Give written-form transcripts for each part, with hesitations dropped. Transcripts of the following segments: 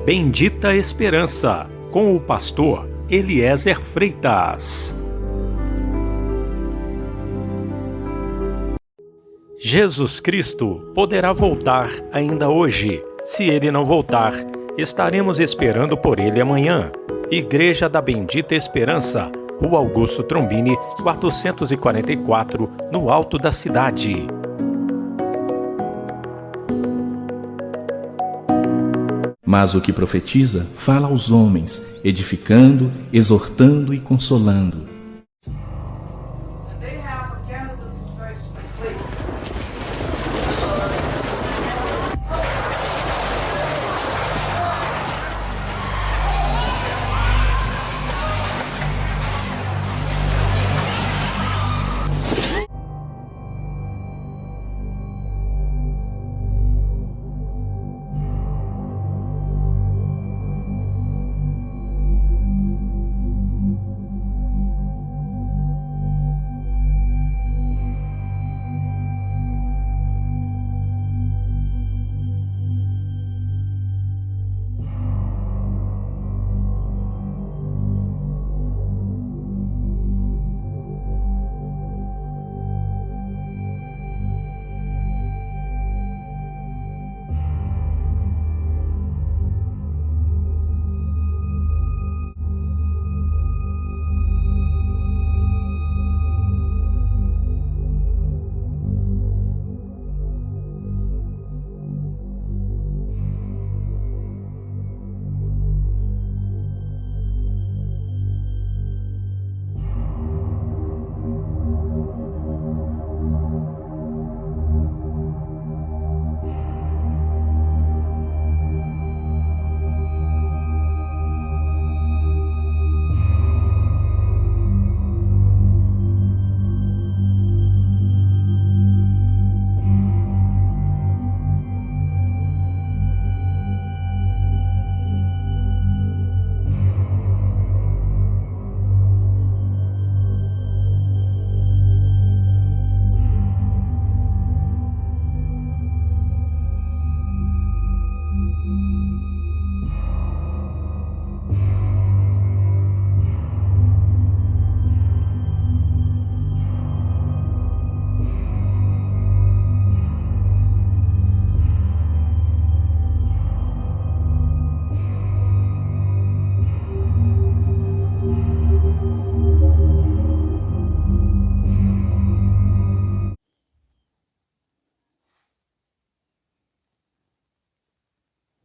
Bendita Esperança, com o pastor Eliezer Freitas. Jesus Cristo poderá voltar ainda hoje. Se Ele não voltar, estaremos esperando por Ele amanhã. Igreja da Bendita Esperança, Rua Augusto Trombini, 444, no alto da cidade. Mas o que profetiza, fala aos homens, edificando, exortando e consolando.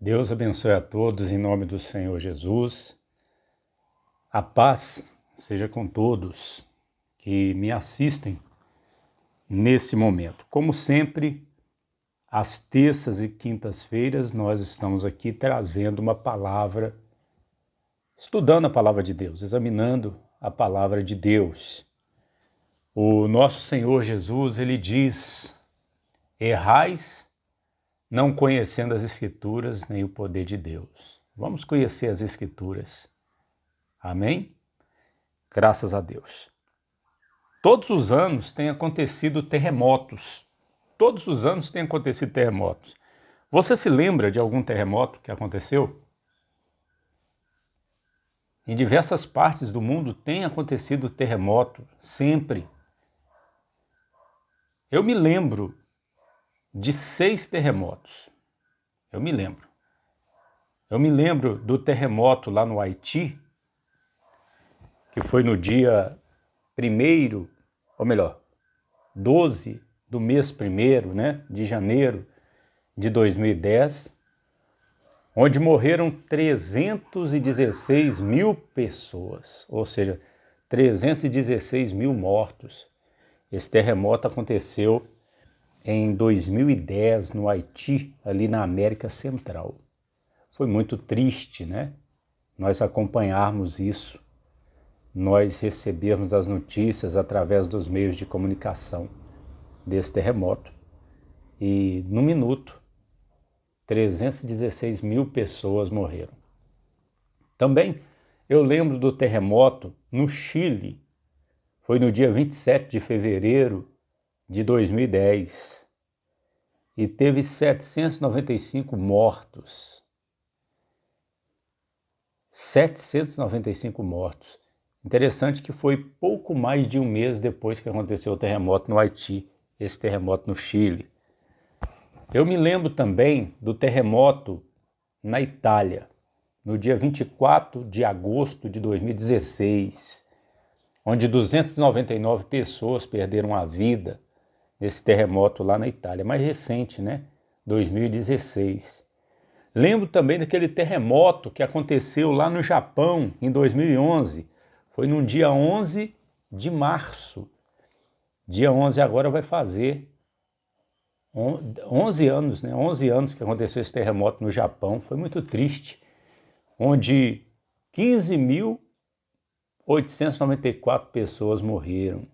Deus abençoe a todos em nome do Senhor Jesus. A paz seja com todos que me assistem nesse momento. Como sempre, às terças e quintas-feiras nós estamos aqui trazendo uma palavra, estudando a palavra de Deus, examinando a palavra de Deus. O nosso Senhor Jesus, ele diz: errais não conhecendo as Escrituras nem o poder de Deus. Vamos conhecer as Escrituras. Amém? Graças a Deus. Todos os anos têm acontecido terremotos. Todos os anos têm acontecido terremotos. Você se lembra de algum terremoto que aconteceu? Em diversas partes do mundo tem acontecido terremoto, sempre. Eu me lembro de 6 terremotos. Eu me lembro. Eu me lembro do terremoto lá no Haiti, que foi no dia 1º, ou melhor, 12 do mês 1º, de janeiro de 2010, onde morreram 316 mil pessoas, ou seja, 316 mil mortos. Esse terremoto aconteceu em 2010, no Haiti, ali na América Central. Foi muito triste, nós acompanharmos isso, nós recebermos as notícias através dos meios de comunicação desse terremoto. E, no minuto, 316 mil pessoas morreram. Também eu lembro do terremoto no Chile. Foi no dia 27 de fevereiro de 2010 e teve 795 mortos. 795 mortos. Interessante que foi pouco mais de um mês depois que aconteceu o terremoto no Haiti, esse terremoto no Chile. Eu me lembro também do terremoto na Itália, no dia 24 de agosto de 2016, onde 299 pessoas perderam a vida nesse terremoto lá na Itália, mais recente, né? 2016. Lembro também daquele terremoto que aconteceu lá no Japão em 2011, foi no dia 11 de março. Dia 11 agora vai fazer 11 anos, né? 11 anos que aconteceu esse terremoto no Japão, foi muito triste, onde 15.894 pessoas morreram.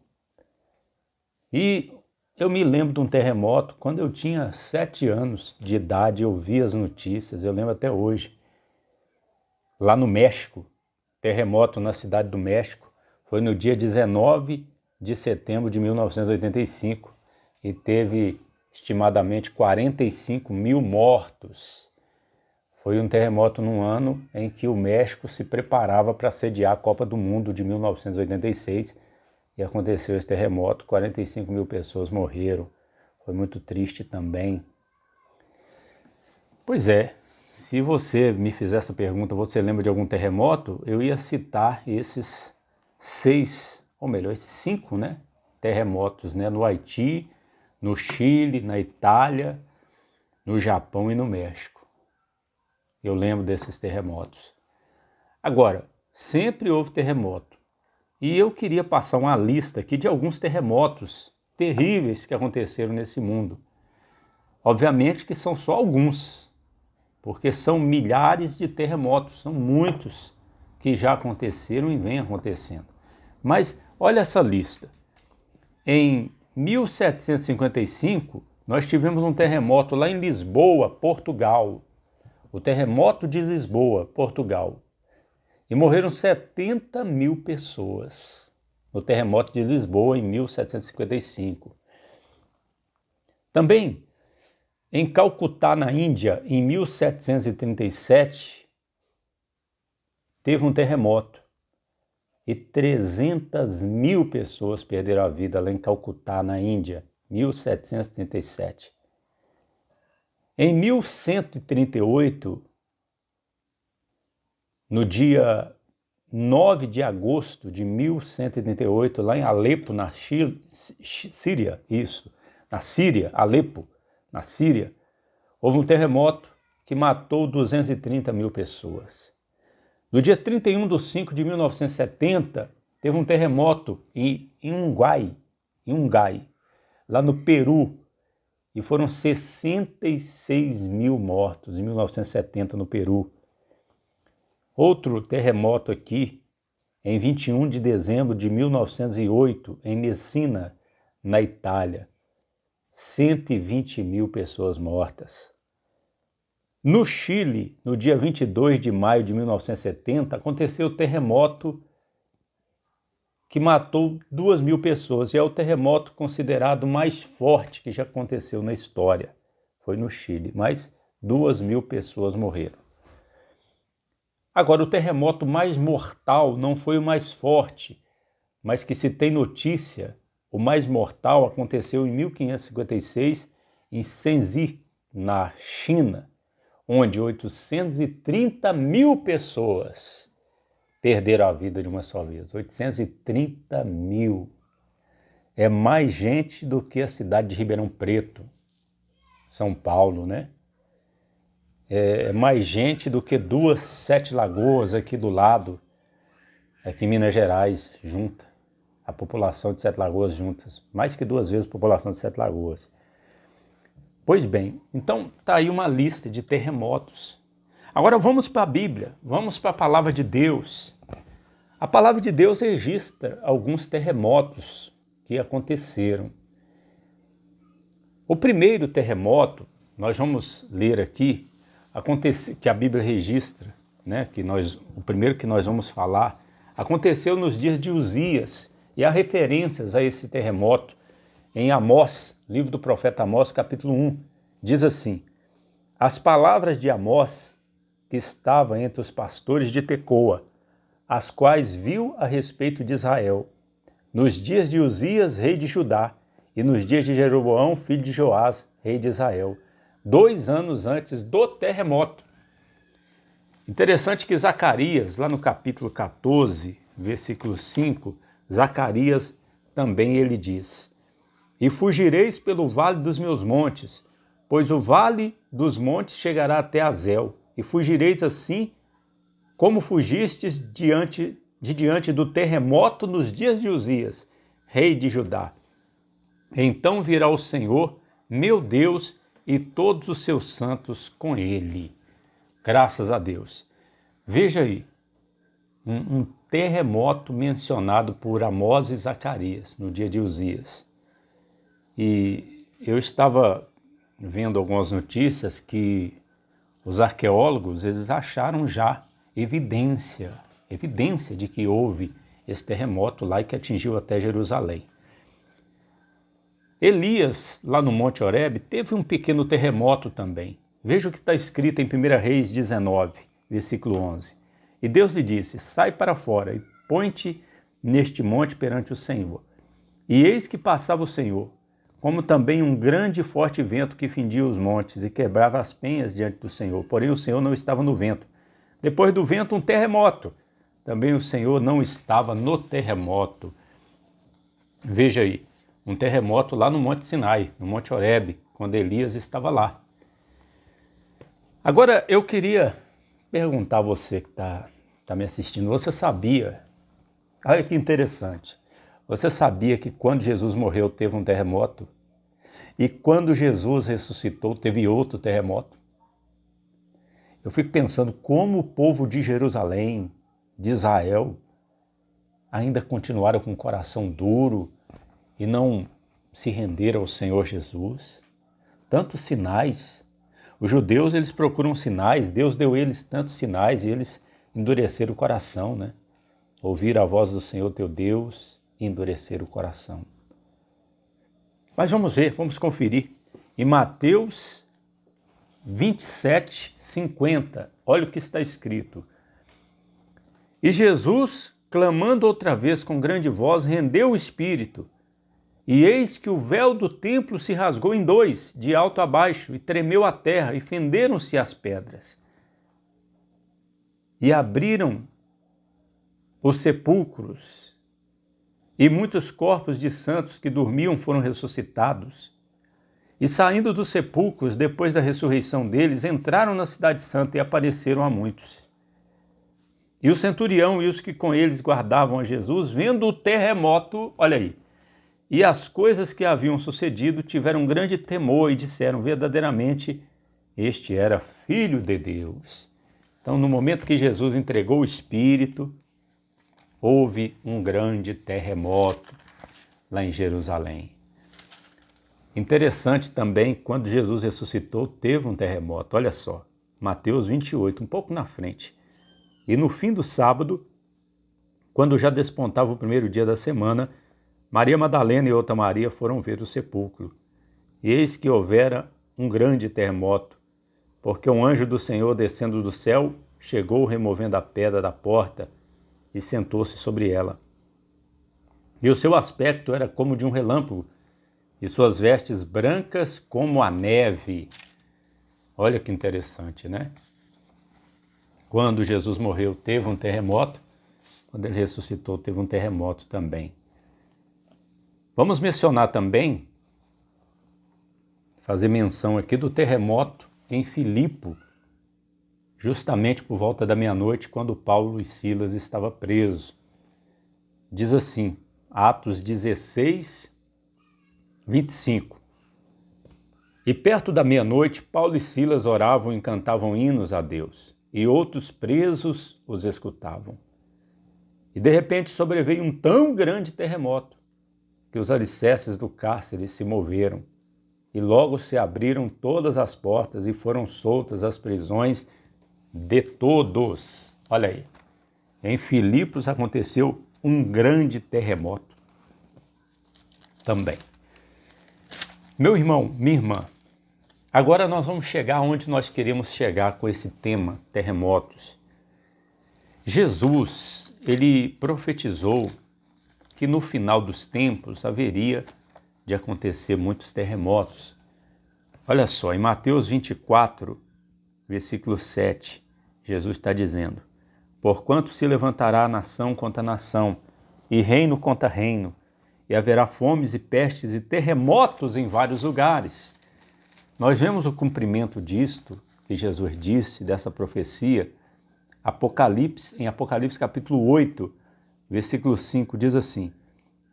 E eu me lembro de um terremoto, quando eu tinha 7 anos de idade, eu vi as notícias, eu lembro até hoje, lá no México, terremoto na cidade do México, foi no dia 19 de setembro de 1985 e teve estimadamente 45 mil mortos. Foi um terremoto num ano em que o México se preparava para sediar a Copa do Mundo de 1986 e aconteceu esse terremoto, 45 mil pessoas morreram. Foi muito triste também. Pois é, se você me fizer essa pergunta, você lembra de algum terremoto? Eu ia citar esses 6, ou melhor, esses 5, né, terremotos, né, no Haiti, no Chile, na Itália, no Japão e no México. Eu lembro desses terremotos. Agora, sempre houve terremoto. E eu queria passar uma lista aqui de alguns terremotos terríveis que aconteceram nesse mundo. Obviamente que são só alguns, porque são milhares de terremotos, são muitos que já aconteceram e vêm acontecendo. Mas olha essa lista. Em 1755, nós tivemos um terremoto lá em Lisboa, Portugal. O terremoto de Lisboa, Portugal. E morreram 70 mil pessoas no terremoto de Lisboa em 1755. Também em Calcutá, na Índia, em 1737, teve um terremoto e 300 mil pessoas perderam a vida lá em Calcutá, na Índia, 1737. Em 1138, no dia 9 de agosto de 1138, lá em Alepo, na Síria, Alepo, na Síria, houve um terremoto que matou 230 mil pessoas. No dia 31/5 de 1970, teve um terremoto em Ungai, lá no Peru, e foram 66 mil mortos em 1970 no Peru. Outro terremoto aqui, em 21 de dezembro de 1908, em Messina, na Itália. 120 mil pessoas mortas. No Chile, no dia 22 de maio de 1970, aconteceu o terremoto que matou 2 mil pessoas. E é o terremoto considerado mais forte que já aconteceu na história. Foi no Chile, mas 2 mil pessoas morreram. Agora, o terremoto mais mortal não foi o mais forte, mas que se tem notícia, o mais mortal aconteceu em 1556 em Shenzi, na China, onde 830 mil pessoas perderam a vida de uma só vez. 830 mil. É mais gente do que a cidade de Ribeirão Preto, São Paulo, né? É mais gente do que 2 Sete Lagoas aqui do lado, aqui em Minas Gerais, junta. A população de Sete Lagoas juntas. Mais que 2 vezes a população de Sete Lagoas. Pois bem, então está aí uma lista de terremotos. Agora vamos para a Bíblia, vamos para a Palavra de Deus. A Palavra de Deus registra alguns terremotos que aconteceram. O primeiro terremoto, nós vamos ler aqui, que a Bíblia registra, né, o primeiro que nós vamos falar, aconteceu nos dias de Uzias, e há referências a esse terremoto em Amós, livro do profeta Amós, capítulo 1. Diz assim: as palavras de Amós, que estava entre os pastores de Tecoa, as quais viu a respeito de Israel, nos dias de Uzias, rei de Judá, e nos dias de Jeroboão, filho de Joás, rei de Israel, 2 anos antes do terremoto. Interessante que Zacarias, lá no capítulo 14, versículo 5, Zacarias também ele diz: E fugireis pelo vale dos meus montes, pois o vale dos montes chegará até Azel, e fugireis assim como fugistes diante do terremoto nos dias de Uzias, rei de Judá. Então virá o Senhor, meu Deus, e todos os seus santos com ele. Graças a Deus. Veja aí, um terremoto mencionado por Amós e Zacarias no dia de Uzias. E eu estava vendo algumas notícias que os arqueólogos eles acharam já evidência de que houve esse terremoto lá e que atingiu até Jerusalém. Elias, lá no Monte Horebe, teve um pequeno terremoto também. Veja o que está escrito em 1 Reis 19, versículo 11. E Deus lhe disse: Sai para fora e põe-te neste monte perante o Senhor. E eis que passava o Senhor, como também um grande e forte vento que fendia os montes e quebrava as penhas diante do Senhor. Porém o Senhor não estava no vento. Depois do vento, um terremoto. Também o Senhor não estava no terremoto. Veja aí, um terremoto lá no Monte Sinai, no Monte Horebe, quando Elias estava lá. Agora, eu queria perguntar a você que está me assistindo, você sabia, olha que interessante, você sabia que quando Jesus morreu teve um terremoto? E quando Jesus ressuscitou teve outro terremoto? Eu fico pensando como o povo de Jerusalém, de Israel, ainda continuaram com o coração duro e não se renderam ao Senhor Jesus. Tantos sinais. Os judeus, eles procuram sinais, Deus deu eles tantos sinais e eles endureceram o coração, né? Ouviram a voz do Senhor teu Deus e endureceram o coração. Mas vamos ver, vamos conferir. Em Mateus 27, 50, olha o que está escrito. E Jesus, clamando outra vez com grande voz, rendeu o espírito. E eis que o véu do templo se rasgou em 2, de alto a baixo, e tremeu a terra, e fenderam-se as pedras. E abriram os sepulcros, e muitos corpos de santos que dormiam foram ressuscitados. E saindo dos sepulcros, depois da ressurreição deles, entraram na cidade santa e apareceram a muitos. E o centurião e os que com eles guardavam a Jesus, vendo o terremoto, olha aí, e as coisas que haviam sucedido, tiveram grande temor e disseram: verdadeiramente, este era Filho de Deus. Então, no momento que Jesus entregou o Espírito, houve um grande terremoto lá em Jerusalém. Interessante também, quando Jesus ressuscitou, teve um terremoto. Olha só, Mateus 28, um pouco na frente. E no fim do sábado, quando já despontava o primeiro dia da semana, Maria Madalena e outra Maria foram ver o sepulcro. E eis que houvera um grande terremoto, porque um anjo do Senhor, descendo do céu, chegou removendo a pedra da porta e sentou-se sobre ela. E o seu aspecto era como de um relâmpago, e suas vestes brancas como a neve. Olha que interessante, né? Quando Jesus morreu, teve um terremoto. Quando ele ressuscitou, teve um terremoto também. Vamos mencionar também, fazer menção aqui do terremoto em Filipe, justamente por volta da meia-noite, quando Paulo e Silas estavam presos. Diz assim, Atos 16, 25. E perto da meia-noite, Paulo e Silas oravam e cantavam hinos a Deus, e outros presos os escutavam. E de repente sobreveio um tão grande terremoto, que os alicerces do cárcere se moveram, e logo se abriram todas as portas e foram soltas as prisões de todos. Olha aí, em Filipos aconteceu um grande terremoto também. Meu irmão, minha irmã, Agora nós vamos chegar onde nós queremos chegar com esse tema, terremotos. Jesus, ele profetizou que no final dos tempos haveria de acontecer muitos terremotos. Olha só, em Mateus 24, versículo 7, Jesus está dizendo: porquanto se levantará nação contra nação, e reino contra reino, e haverá fomes e pestes e terremotos em vários lugares. Nós vemos o cumprimento disto, que Jesus disse, dessa profecia, em Apocalipse capítulo 8, versículo 5, diz assim: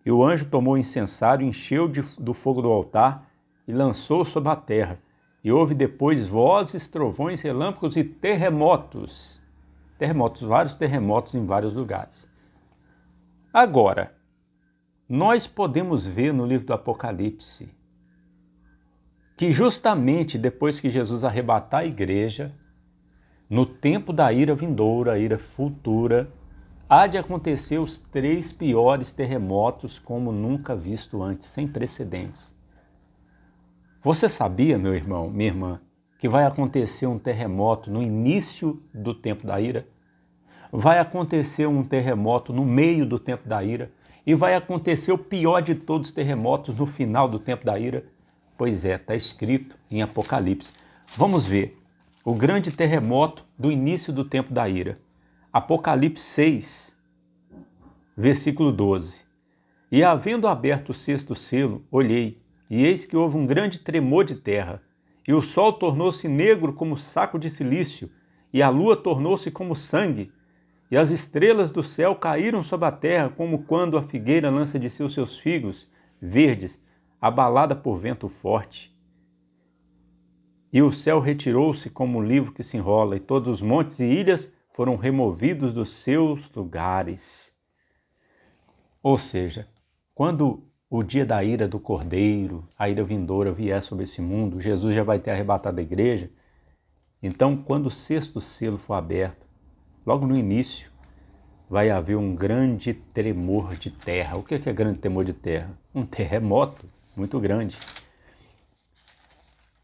e o anjo tomou o incensário, encheu do fogo do altar e lançou sobre a terra. E houve depois vozes, trovões, relâmpagos e terremotos. Vários terremotos em vários lugares. Agora, nós podemos ver no livro do Apocalipse que justamente depois que Jesus arrebatar a igreja, no tempo da ira vindoura, a ira futura, há de acontecer os 3 piores terremotos como nunca visto antes, sem precedentes. Você sabia, meu irmão, minha irmã, que vai acontecer um terremoto no início do tempo da ira? Vai acontecer um terremoto no meio do tempo da ira? E vai acontecer o pior de todos os terremotos no final do tempo da ira? Pois é, está escrito em Apocalipse. Vamos ver o grande terremoto do início do tempo da ira. Apocalipse 6, versículo 12. E havendo aberto o 6º selo, olhei, e eis que houve um grande tremor de terra, e o sol tornou-se negro como saco de cilício, e a lua tornou-se como sangue, e as estrelas do céu caíram sobre a terra, como quando a figueira lança de si os seus figos verdes, abalada por vento forte. E o céu retirou-se como um livro que se enrola, e todos os montes e ilhas foram removidos dos seus lugares. Ou seja, quando o dia da ira do Cordeiro, a ira vindoura vier sobre esse mundo, Jesus já vai ter arrebatado a igreja. Então, quando o 6º selo for aberto, logo no início, vai haver um grande tremor de terra. O que é grande tremor de terra? Um terremoto muito grande.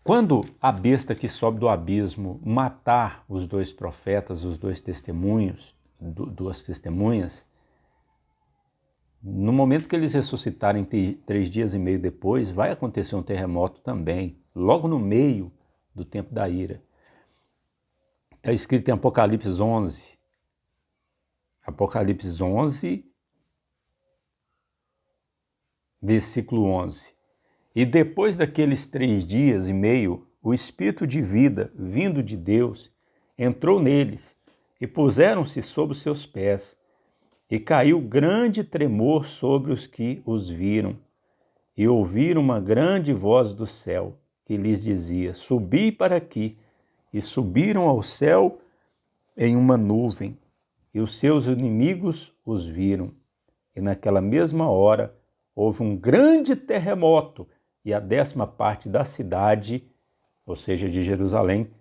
Quando a besta que sobe do abismo matar os 2 profetas, os 2 testemunhos, 2 testemunhas, no momento que eles ressuscitarem 3 dias e meio depois, vai acontecer um terremoto também, logo no meio do tempo da ira. Está escrito em Apocalipse 11. Apocalipse 11, versículo 11. E depois daqueles 3 dias e meio, o Espírito de vida, vindo de Deus, entrou neles, e puseram-se sob os seus pés, e caiu grande tremor sobre os que os viram, e ouviram uma grande voz do céu, que lhes dizia: subi para aqui, e subiram ao céu em uma nuvem, e os seus inimigos os viram. E naquela mesma hora houve um grande terremoto, e a 10ª parte da cidade, ou seja, de Jerusalém,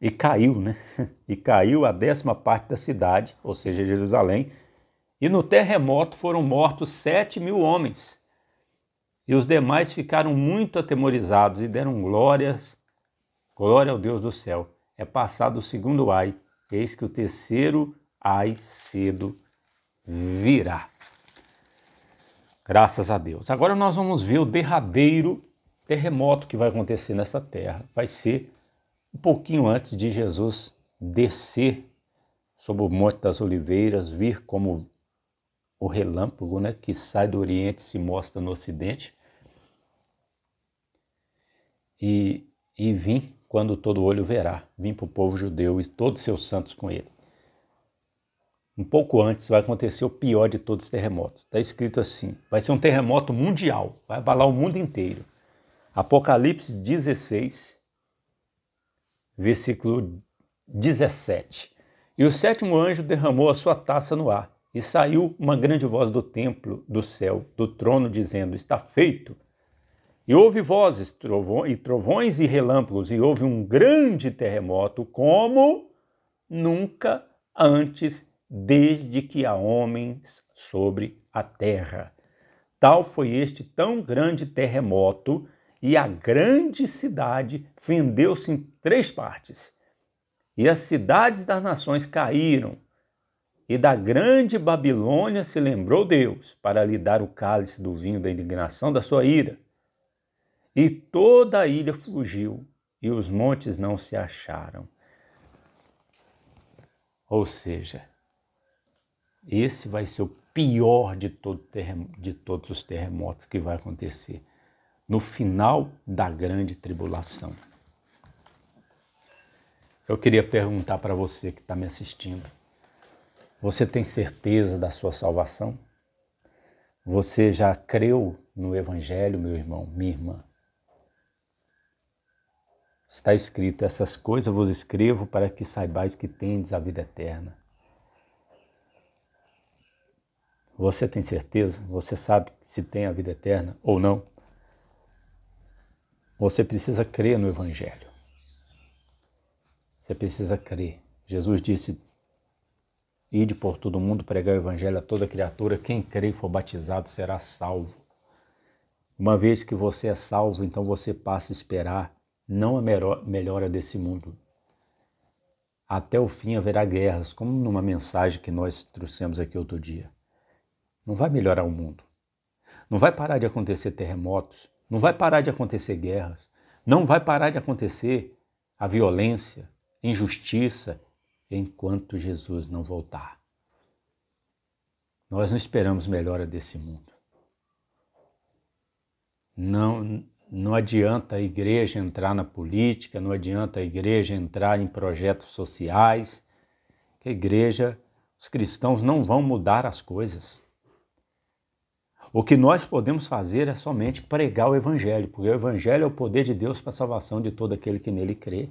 e caiu, E caiu a 10ª parte da cidade, ou seja, Jerusalém, e no terremoto foram mortos 7.000 homens. E os demais ficaram muito atemorizados e deram glória ao Deus do céu. É passado o 2º ai, eis que o 3º ai cedo virá. Graças a Deus. Agora nós vamos ver o derradeiro terremoto que vai acontecer nessa terra. Vai ser um pouquinho antes de Jesus descer sobre o Monte das Oliveiras, vir como o relâmpago, que sai do Oriente e se mostra no Ocidente. E vir quando todo olho verá, vir para o povo judeu e todos seus santos com ele. Um pouco antes vai acontecer o pior de todos os terremotos. Está escrito assim, vai ser um terremoto mundial, vai abalar o mundo inteiro. Apocalipse 16, versículo 17. E o 7º anjo derramou a sua taça no ar, e saiu uma grande voz do templo, do céu, do trono, dizendo: está feito. E houve vozes, trovões e relâmpagos, e houve um grande terremoto, como nunca antes, desde que há homens sobre a terra. Tal foi este tão grande terremoto e a grande cidade fendeu-se em 3 partes. E as cidades das nações caíram, e da grande Babilônia se lembrou Deus para lhe dar o cálice do vinho da indignação da sua ira. E toda a ilha fugiu, e os montes não se acharam. Ou seja, esse vai ser o pior de todos os terremotos que vai acontecer no final da grande tribulação. Eu queria perguntar para você que está me assistindo, você tem certeza da sua salvação? Você já creu no Evangelho, meu irmão, minha irmã? Está escrito, essas coisas vos escrevo para que saibais que tendes a vida eterna. Você tem certeza? Você sabe se tem a vida eterna ou não? Você precisa crer no Evangelho. Você precisa crer. Jesus disse, ide por todo mundo, pregar o Evangelho a toda criatura. Quem crer e for batizado será salvo. Uma vez que você é salvo, então você passa a esperar não a melhora desse mundo. Até o fim haverá guerras, como numa mensagem que nós trouxemos aqui outro dia. Não vai melhorar o mundo. Não vai parar de acontecer terremotos. Não vai parar de acontecer guerras. Não vai parar de acontecer a violência, a injustiça, enquanto Jesus não voltar. Nós não esperamos melhora desse mundo. Não adianta a igreja entrar na política, não adianta a igreja entrar em projetos sociais, que a igreja, os cristãos não vão mudar as coisas. O que nós podemos fazer é somente pregar o Evangelho, porque o Evangelho é o poder de Deus para a salvação de todo aquele que nele crê.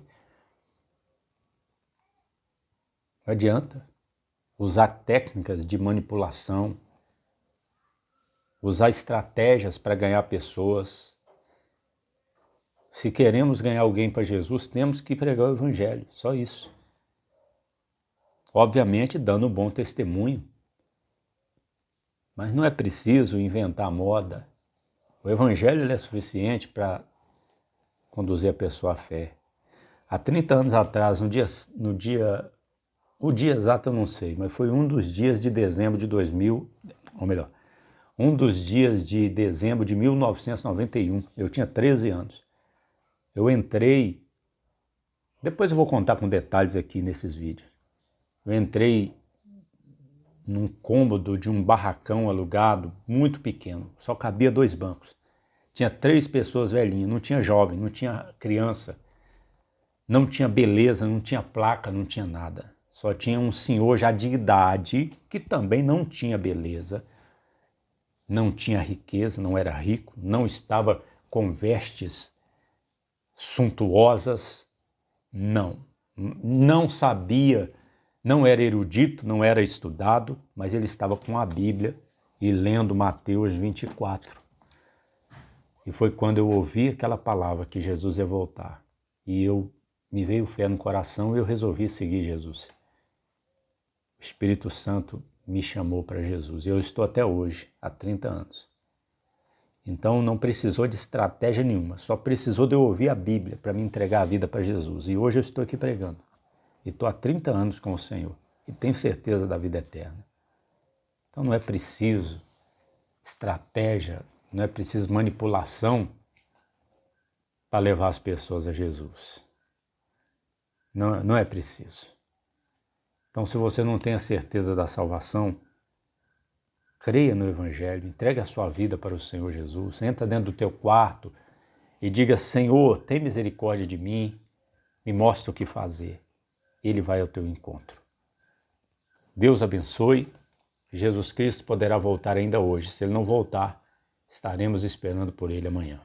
Não adianta usar técnicas de manipulação, usar estratégias para ganhar pessoas. Se queremos ganhar alguém para Jesus, temos que pregar o Evangelho, só isso. Obviamente dando um bom testemunho. Mas não é preciso inventar moda. O Evangelho é suficiente para conduzir a pessoa à fé. Há 30 anos atrás, o dia exato eu não sei, mas foi um dos dias de dezembro de 1991, eu tinha 13 anos. Eu entrei, depois eu vou contar com detalhes aqui nesses vídeos. Eu entrei num cômodo de um barracão alugado, muito pequeno, só cabia 2 bancos. Tinha 3 pessoas velhinhas, não tinha jovem, não tinha criança, não tinha beleza, não tinha placa, não tinha nada. Só tinha um senhor já de idade, que também não tinha beleza, não tinha riqueza, não era rico, não estava com vestes suntuosas, não sabia, não era erudito, não era estudado, mas ele estava com a Bíblia e lendo Mateus 24. E foi quando eu ouvi aquela palavra que Jesus ia voltar. E me veio fé no coração e eu resolvi seguir Jesus. O Espírito Santo me chamou para Jesus e eu estou até hoje, há 30 anos. Então não precisou de estratégia nenhuma, só precisou de eu ouvir a Bíblia para me entregar a vida para Jesus. E hoje eu estou aqui pregando. E estou há 30 anos com o Senhor e tenho certeza da vida eterna. Então não é preciso estratégia, não é preciso manipulação para levar as pessoas a Jesus. Não é preciso. Então se você não tem a certeza da salvação, creia no Evangelho, entregue a sua vida para o Senhor Jesus, entra dentro do teu quarto e diga, Senhor, tem misericórdia de mim, me mostra o que fazer. Ele vai ao teu encontro. Deus abençoe. Jesus Cristo poderá voltar ainda hoje. Se Ele não voltar, estaremos esperando por Ele amanhã.